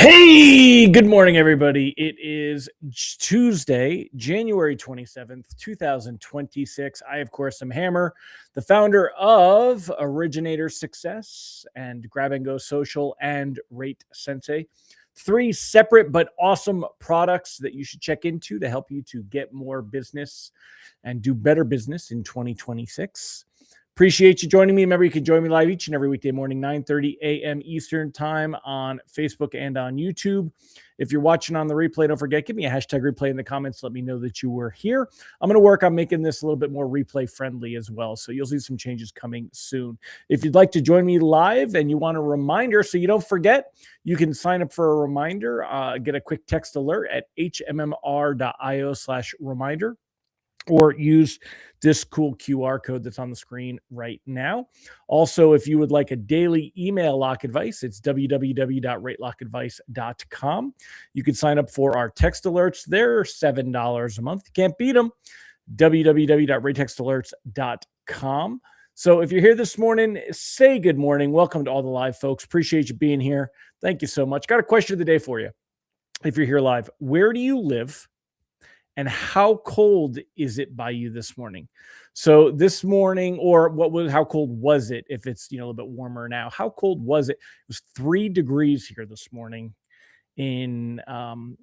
Hey, good morning, everybody. It is Tuesday, January 27th, 2026. I, of course, am Hammer, the founder of Originator Success and Grab and Go Social and Rate Sensei. Three separate but awesome products that you should check into to help you to get more business and do better business in 2026. Appreciate you joining me. Remember, you can join me live each and every weekday morning, 9:30 a.m. Eastern time on Facebook and on YouTube. If you're watching on the replay, don't forget, give me a hashtag replay in the comments. Let me know that you were here. I'm going to work on making this a little bit more replay friendly as well. So you'll see some changes coming soon. If you'd like to join me live and you want a reminder so you don't forget, you can sign up for a reminder, get a quick text alert at hmmr.io/reminder. Or use this cool QR code that's on the screen right now. Also, if you would like a daily email lock advice, it's www.ratelockadvice.com. You can sign up for our text alerts. They're $7 a month. You can't beat them. www.ratetextalerts.com. So if you're here this morning, say good morning. Welcome to all the live folks. Appreciate you being here. Thank you so much. Got a question of the day for you. If you're here live, where do you live? And how cold is it by you this morning? So this morning, or how cold was it? If it's, a little bit warmer now, how cold was it? It was 3 degrees here this morning in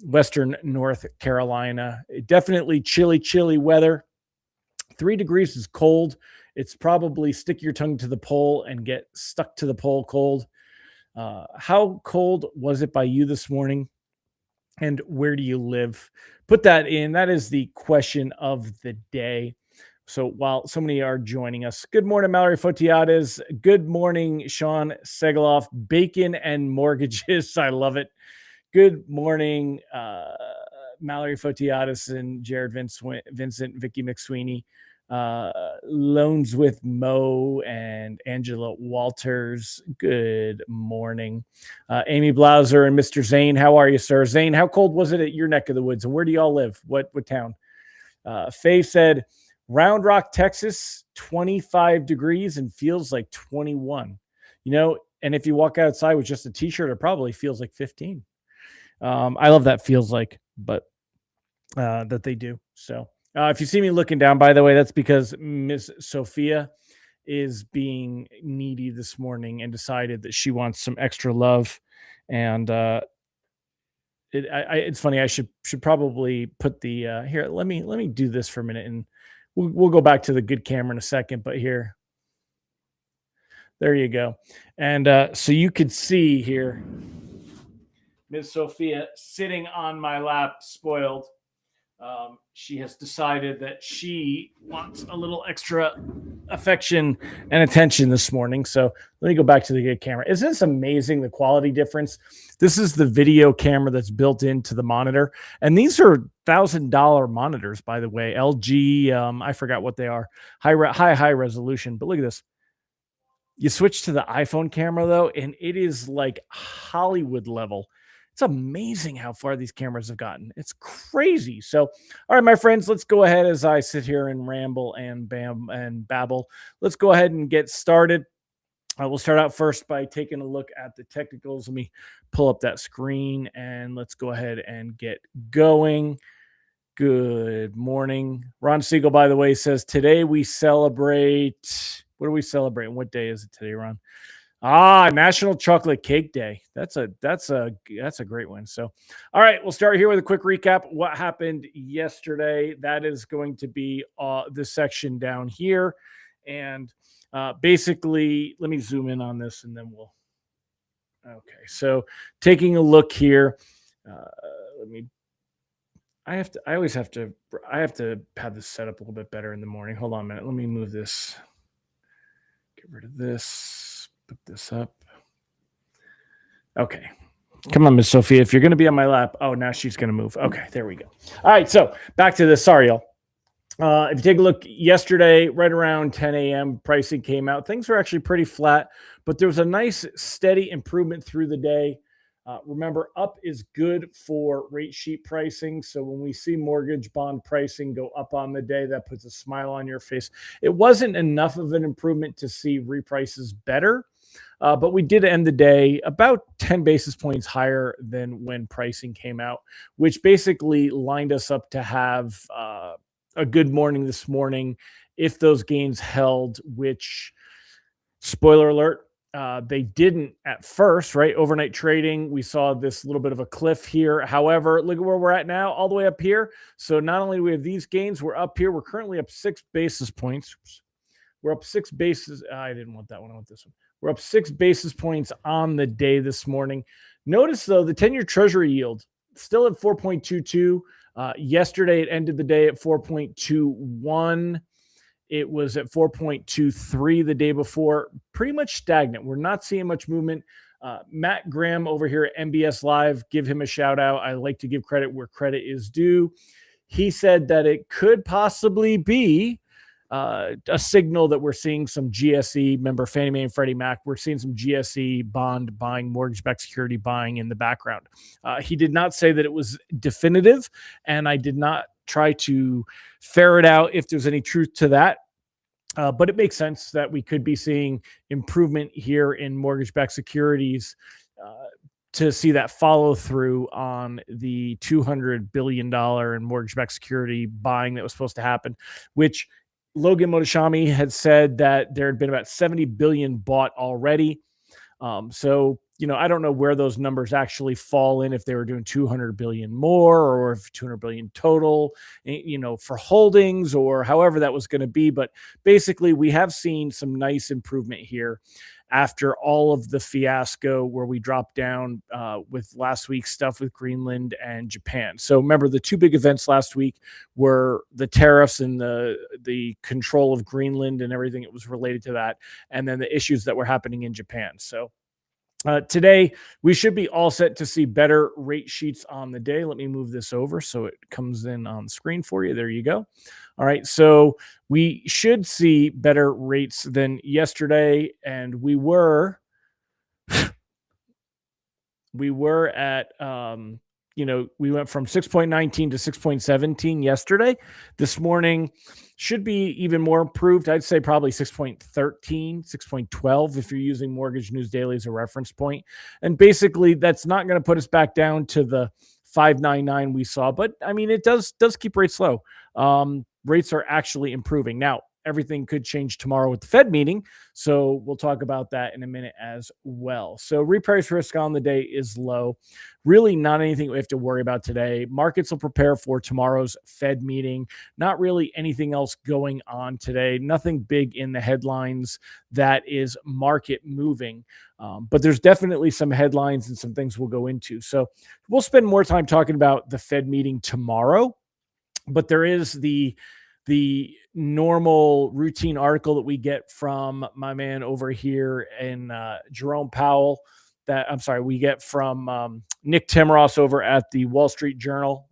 Western North Carolina. Definitely chilly weather. 3 degrees is cold. It's probably stick your tongue to the pole and get stuck to the pole cold. How cold was it by you this morning? And where do you live? Put that in. That is the question of the day. So while so many are joining us, good morning, Mallory Fotiades. Good morning, Sean Segaloff. Bacon and mortgages. I love it. Good morning, Mallory Fotiades and Jared Vincent, Vicky McSweeney. Loans with Mo and Angela Walters. Good morning. Amy Blauser and Mr. Zane. How are you, sir? Zane, how cold was it at your neck of the woods? And where do y'all live? What town? Faye said, Round Rock, Texas, 25 degrees and feels like 21. And if you walk outside with just a t-shirt, it probably feels like 15. I love that feels like, but that they do. So if you see me looking down, by the way, that's because Miss Sophia is being needy this morning and decided that she wants some extra love. And it's funny. I should probably put the here. Let me do this for a minute, and we'll go back to the good camera in a second. But here, there you go. And so you could see here, Miss Sophia sitting on my lap, spoiled. She has decided that she wants a little extra affection and attention this morning. So let me go back to the good camera. Isn't this amazing, the quality difference? This is the video camera that's built into the monitor. And these are $1,000 monitors, by the way. LG, I forgot what they are. High resolution. But look at this. You switch to the iPhone camera, though, and it is like Hollywood level. It's amazing how far these cameras have gotten. It's crazy. So, all right, my friends, let's go ahead as I sit here and ramble and babble. Let's go ahead and get started. We'll start out first by taking a look at the technicals. Let me pull up that screen and let's go ahead and get going. Good morning. Ron Siegel, by the way, says today we celebrate. What are we celebrating? What day is it today, Ron? National Chocolate Cake Day. That's a great one. So, all right, we'll start here with a quick recap. What happened yesterday? That is going to be this section down here. And basically, let me zoom in on this and then we'll. Okay, so taking a look here. I have to have this set up a little bit better in the morning. Hold on a minute. Let me move this. Get rid of this. Put this up. Okay. Come on, Miss Sophia. If you're going to be on my lap. Oh, now she's going to move. Okay, there we go. All right, so back to this. Sorry, y'all. If you take a look yesterday, right around 10 a.m., pricing came out. Things were actually pretty flat, but there was a nice steady improvement through the day. Remember, up is good for rate sheet pricing. So when we see mortgage bond pricing go up on the day, that puts a smile on your face. It wasn't enough of an improvement to see reprices better. But we did end the day about 10 basis points higher than when pricing came out, which basically lined us up to have a good morning this morning if those gains held, which, spoiler alert, they didn't at first, right? Overnight trading, we saw this little bit of a cliff here. However, look at where we're at now, all the way up here. So not only do we have these gains, we're up here. We're currently up 6 basis points. We're up 6 basis. I didn't want that one. I want this one. We're up 6 basis points on the day this morning. Notice, though, the 10-year Treasury yield still at 4.22. Yesterday, it ended the day at 4.21. It was at 4.23 the day before. Pretty much stagnant. We're not seeing much movement. Matt Graham over here at MBS Live, give him a shout out. I like to give credit where credit is due. He said that it could possibly be a signal that we're seeing some GSE, remember Fannie Mae and Freddie Mac, we're seeing some GSE bond buying, mortgage-backed security buying in the background. He did not say that it was definitive, and I did not try to ferret out if there's any truth to that. But it makes sense that we could be seeing improvement here in mortgage-backed securities to see that follow through on the $200 billion in mortgage-backed security buying that was supposed to happen, which Logan Motoshami had said that there had been about 70 billion bought already. So, I don't know where those numbers actually fall in, if they were doing 200 billion more or if 200 billion total, for holdings or however that was going to be. But basically, we have seen some nice improvement here after all of the fiasco where we dropped down with last week's stuff with Greenland and Japan. So remember, the two big events last week were the tariffs and the control of Greenland and everything that was related to that, and then the issues that were happening in Japan. So today, we should be all set to see better rate sheets on the day. Let me move this over so it comes in on the screen for you. There you go. All right, so we should see better rates than yesterday, and we were at, we went from 6.19 to 6.17 yesterday. This morning should be even more improved. I'd say probably 6.13, 6.12 if you're using Mortgage News Daily as a reference point. And basically, that's not going to put us back down to the 5.99 we saw, but I mean, it does keep rates low. Rates are actually improving. Now, everything could change tomorrow with the Fed meeting, so we'll talk about that in a minute as well. So reprice risk on the day is low. Really not anything we have to worry about today. Markets will prepare for tomorrow's Fed meeting. Not really anything else going on today. Nothing big in the headlines that is market moving. But there's definitely some headlines and some things we'll go into. So we'll spend more time talking about the Fed meeting tomorrow. But there is the normal routine article that we get from my man over here in Jerome Powell we get from Nick Timros over at the Wall Street Journal.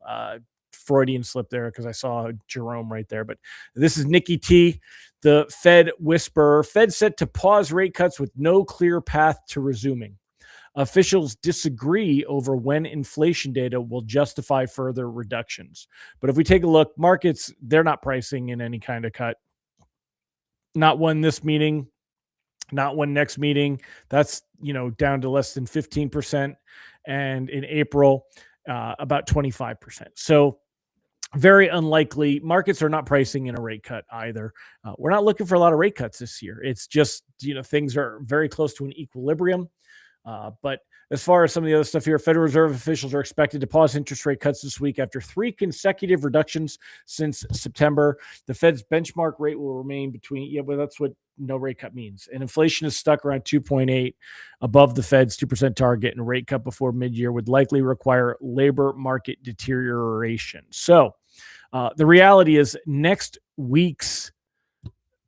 Freudian slip there because I saw Jerome right there. But this is Nikki T, the Fed whisperer. Fed set to pause rate cuts with no clear path to resuming. Officials disagree over when inflation data will justify further reductions. But if we take a look, markets, they're not pricing in any kind of cut. Not one this meeting, not one next meeting. That's, down to less than 15%. And in April, about 25%. So very unlikely. Markets are not pricing in a rate cut either. We're not looking for a lot of rate cuts this year. It's just, things are very close to an equilibrium. But as far as some of the other stuff here, Federal Reserve officials are expected to pause interest rate cuts this week after 3 consecutive reductions since September. The Fed's benchmark rate will remain that's what no rate cut means. And inflation is stuck around 2.8 above the Fed's 2% target, and a rate cut before mid-year would likely require labor market deterioration. So the reality is next week's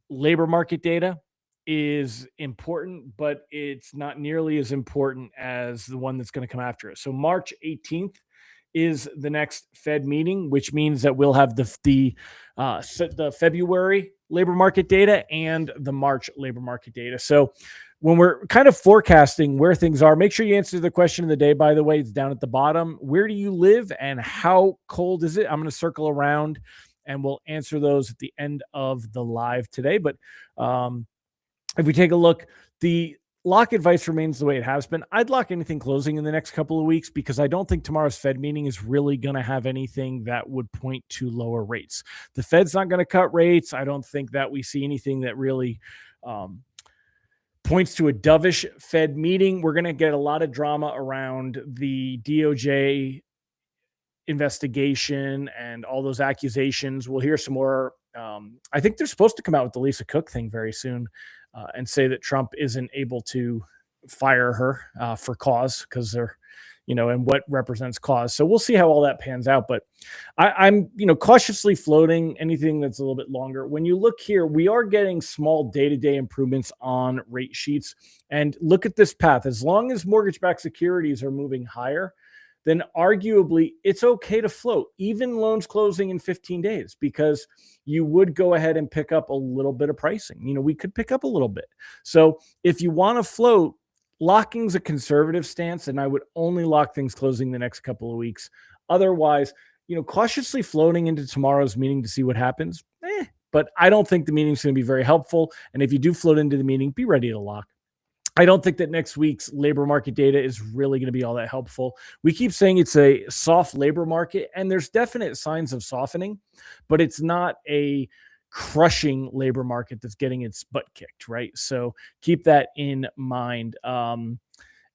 labor market data is important, but it's not nearly as important as the one that's going to come after it. So March 18th is the next Fed meeting, which means that we'll have the February labor market data and the March labor market data. So when we're kind of forecasting where things are, make sure you answer the question of the day. By the way, it's down at the bottom. Where do you live and how cold is it? I'm going to circle around and we'll answer those at the end of the live today. But if we take a look, the lock advice remains the way it has been. I'd lock anything closing in the next couple of weeks because I don't think tomorrow's Fed meeting is really going to have anything that would point to lower rates. The Fed's not going to cut rates. I don't think that we see anything that really points to a dovish Fed meeting. We're going to get a lot of drama around the DOJ investigation and all those accusations. We'll hear some more. I think they're supposed to come out with the Lisa Cook thing very soon and say that Trump isn't able to fire her for cause because they're, and what represents cause. So we'll see how all that pans out. But I'm, cautiously floating anything that's a little bit longer. When you look here, we are getting small day-to-day improvements on rate sheets. And look at this path. As long as mortgage-backed securities are moving higher, then arguably it's okay to float, even loans closing in 15 days, because you would go ahead and pick up a little bit of pricing. We could pick up a little bit. So if you want to float, locking's a conservative stance, and I would only lock things closing the next couple of weeks. Otherwise, cautiously floating into tomorrow's meeting to see what happens. But I don't think the meeting's going to be very helpful. And if you do float into the meeting, be ready to lock. I don't think that next week's labor market data is really going to be all that helpful. We keep saying it's a soft labor market, and there's definite signs of softening, but it's not a crushing labor market that's getting its butt kicked, right? So keep that in mind. And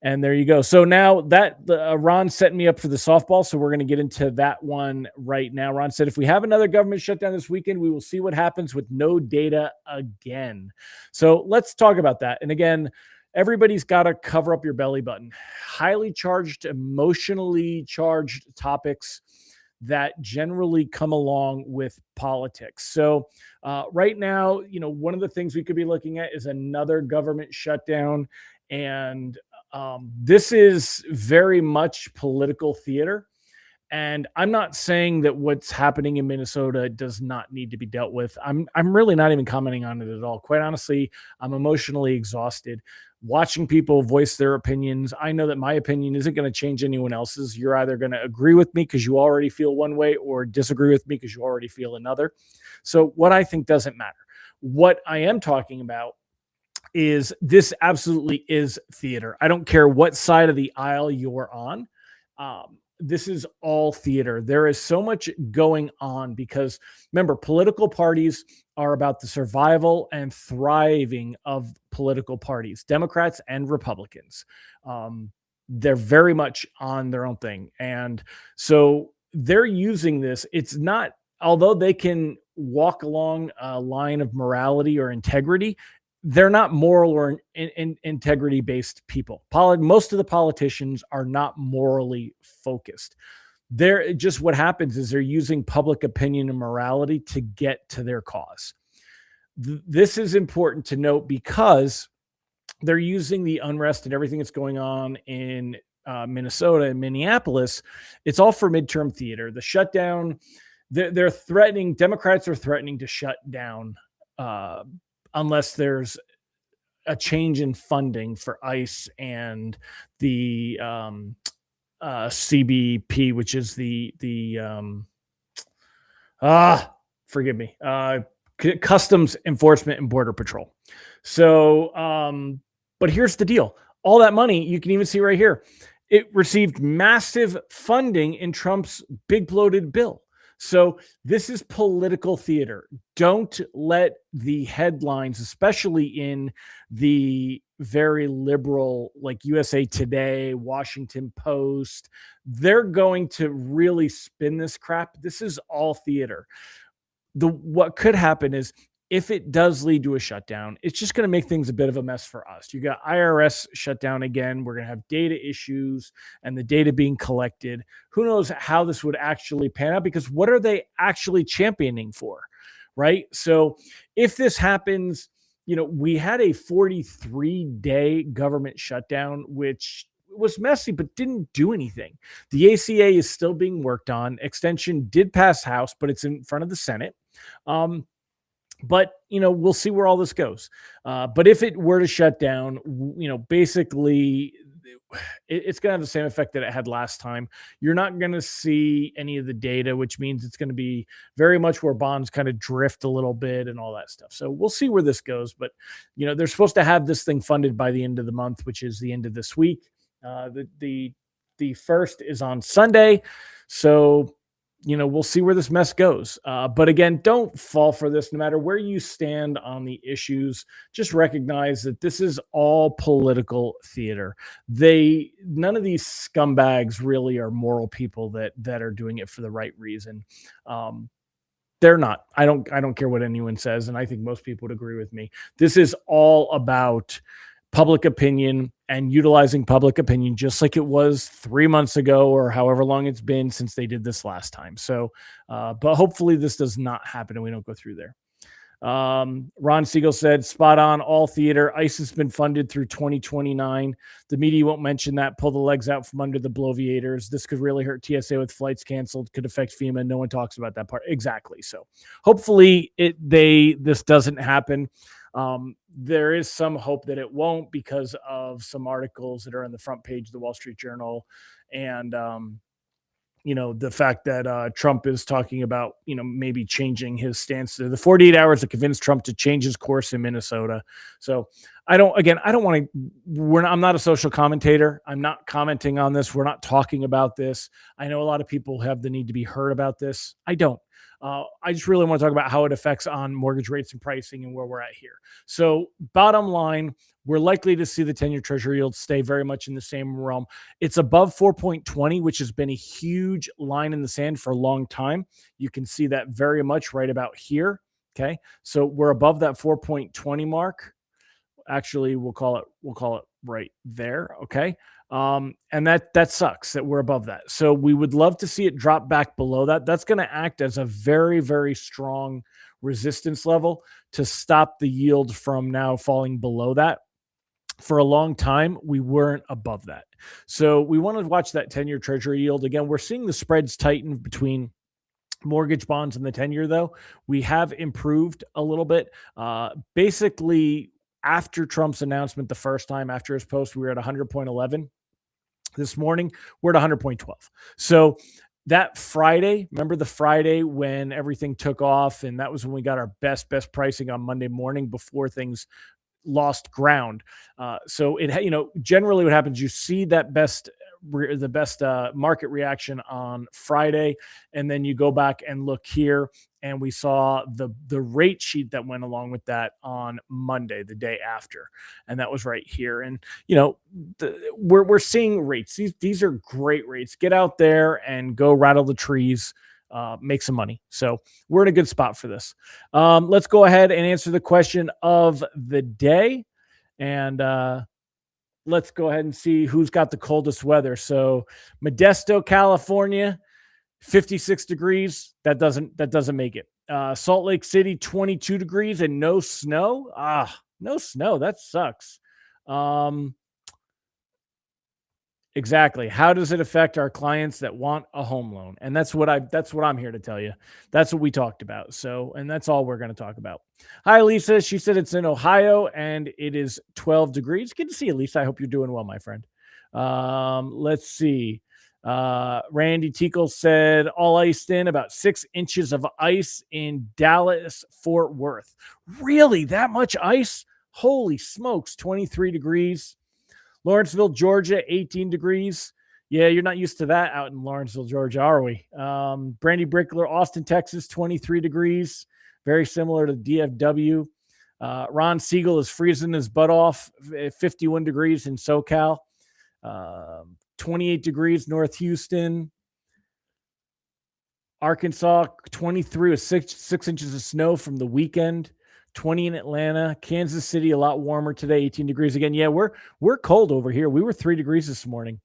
there you go. So now that Ron set me up for the softball, so we're going to get into that one right now. Ron said, if we have another government shutdown this weekend, we will see what happens with no data again. So let's talk about that. And again, everybody's got to cover up your belly button. Highly charged, emotionally charged topics that generally come along with politics. So right now, one of the things we could be looking at is another government shutdown. And this is very much political theater. And I'm not saying that what's happening in Minnesota does not need to be dealt with. I'm really not even commenting on it at all. Quite honestly, I'm emotionally exhausted watching people voice their opinions. I know that my opinion isn't going to change anyone else's. You're either going to agree with me because you already feel one way or disagree with me because you already feel another. So what I think doesn't matter. What I am talking about is this absolutely is theater. I don't care what side of the aisle you're on. This is all theater. There is so much going on because remember, political parties are about the survival and thriving of political parties, Democrats and Republicans. They're very much on their own thing. And so they're using this. It's not, although they can walk along a line of morality or integrity, they're not moral or integrity-based people. Most of the politicians are not morally focused. They're just, what happens is they're using public opinion and morality to get to their cause. This is important to note because they're using the unrest and everything that's going on in Minnesota and Minneapolis. It's all for midterm theater. The shutdown, they're threatening, Democrats are threatening to shut down unless there's a change in funding for ICE and the CBP, which is forgive me, Customs Enforcement and Border Patrol. So, but here's the deal. All that money, you can even see right here, it received massive funding in Trump's big bloated bill. So this is political theater. Don't let the headlines, especially in the very liberal, like USA Today, Washington Post, they're going to really spin this crap. This is all theater. What could happen is, if it does lead to a shutdown, it's just going to make things a bit of a mess for us. You got IRS shut down again. We're going to have data issues and the data being collected. Who knows how this would actually pan out, because what are they actually championing for, right? So if this happens, we had a 43-day government shutdown, which was messy, but didn't do anything. The ACA is still being worked on. Extension did pass House, but it's in front of the Senate. But, we'll see where all this goes. But if it were to shut down, basically it's going to have the same effect that it had last time. You're not going to see any of the data, which means it's going to be very much where bonds kind of drift a little bit and all that stuff. So we'll see where this goes. But, they're supposed to have this thing funded by the end of the month, which is the end of this week. The first is on Sunday. So, we'll see where this mess goes. But again, don't fall for this. No matter where you stand on the issues, just recognize that this is all political theater. None of these scumbags really are moral people that are doing it for the right reason. They're not. I don't care what anyone says, and I think most people would agree with me. This is all about public opinion and utilizing public opinion, just like it was 3 months ago or however long it's been since they did this last time. So, but hopefully this does not happen and we don't go through there. Ron Siegel said, spot on, all theater. ICE has been funded through 2029. The media won't mention that. Pull the legs out from under the bloviators. This could really hurt TSA with flights canceled, could affect FEMA. No one talks about that part. Exactly. So hopefully this doesn't happen. There is some hope that it won't because of some articles that are on the front page of the Wall Street Journal. And, the fact that Trump is talking about, maybe changing his stance. The 48 hours to convince Trump to change his course in Minnesota. So I'm not a social commentator. I'm not commenting on this. We're not talking about this. I know a lot of people have the need to be heard about this. I don't. I just really want to talk about how it affects on mortgage rates and pricing and where we're at here. So bottom line, we're likely to see the 10-year treasury yield stay very much in the same realm. It's above 4.20, which has been a huge line in the sand for a long time. You can see that very much right about here. Okay. So we're above that 4.20 mark. Actually, we'll call it right there. Okay. And that sucks that we're above that. So we would love to see it drop back below that. That's going to act as a very, very strong resistance level to stop the yield from now falling below that. For a long time, we weren't above that. So we want to watch that 10-year treasury yield. Again, we're seeing the spreads tighten between mortgage bonds and the 10-year, though. We have improved a little bit. Basically, after Trump's announcement the first time, after his post, we were at 100.11. This morning, we're at 100.12. So that Friday, remember the Friday when everything took off, and that was when we got our best pricing on Monday morning before things lost ground. So generally what happens, you see that the best market reaction on Friday, and then you go back and look here, and we saw the rate sheet that went along with that on Monday, the day after, and that was right here. And we're seeing rates. These are great rates. Get out there and go rattle the trees. Make some money. So we're in a good spot for this. Let's go ahead and answer the question of the day. And let's go ahead and see who's got the coldest weather. So Modesto, California, 56 degrees. That doesn't make it. Salt Lake City, 22 degrees and no snow. No snow. That sucks. Exactly. How does it affect our clients that want a home loan? And that's what I'm here to tell you. That's what we talked about. So, and that's all we're going to talk about. Hi, Lisa. She said it's in Ohio and it is 12 degrees. Good to see you, Lisa. I hope you're doing well, my friend. Let's see. Randy Tickle said all iced in, about 6 inches of ice in Dallas, Fort Worth. Really? That much ice? Holy smokes. 23 degrees. Lawrenceville, Georgia, 18 degrees. Yeah, you're not used to that out in Lawrenceville, Georgia, are we? Brandy Brickler, Austin, Texas, 23 degrees. Very similar to DFW. Ron Siegel is freezing his butt off, 51 degrees in SoCal. 28 degrees, North Houston. Arkansas, 23 with 6 inches of snow from the weekend. 20 in Atlanta. Kansas City, a lot warmer today, 18 degrees again. Yeah, we're cold over here. We were 3 degrees this morning.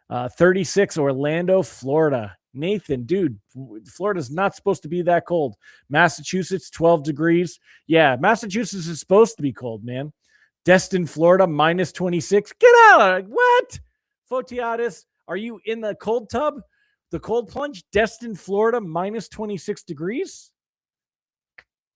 36 Orlando, Florida. Nathan, dude, Florida's not supposed to be that cold. Massachusetts, 12 degrees. Yeah, Massachusetts is supposed to be cold, man. Destin, Florida, minus 26. Get out. What? Fotiadis, are you in the cold tub? The cold plunge? Destin, Florida, minus 26 degrees?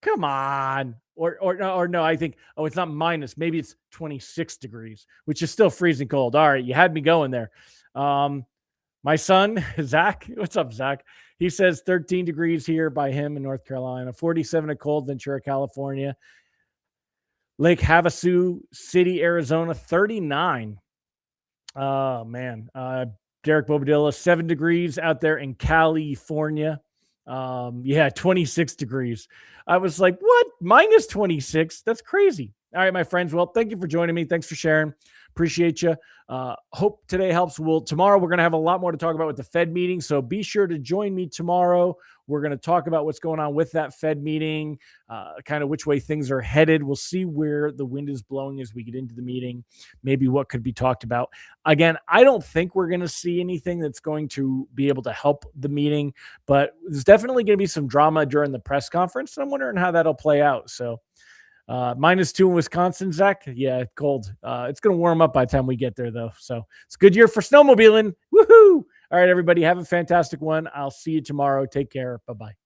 Come on. or no, I think, oh, it's not minus. Maybe it's 26 degrees, which is still freezing cold. All right, you had me going there. My son, Zach, what's up, Zach? He says 13 degrees here by him in North Carolina, 47 at Cold Ventura, California, Lake Havasu City, Arizona, 39. Oh, man. Derek Bobadilla, 7 degrees out there in California. 26 degrees. I was like, what? Minus 26? That's crazy. All right, my friends. Well, thank you for joining me. Thanks for sharing. Appreciate you. Hope today helps. Tomorrow we're going to have a lot more to talk about with the Fed meeting. So be sure to join me tomorrow. We're going to talk about what's going on with that Fed meeting, kind of which way things are headed. We'll see where the wind is blowing as we get into the meeting, maybe what could be talked about. Again, I don't think we're going to see anything that's going to be able to help the meeting, but there's definitely going to be some drama during the press conference. And I'm wondering how that'll play out. So -2 in Wisconsin, Zach. Yeah, cold. It's going to warm up by the time we get there, though. So it's a good year for snowmobiling. Woohoo! All right, everybody, have a fantastic one. I'll see you tomorrow. Take care. Bye-bye.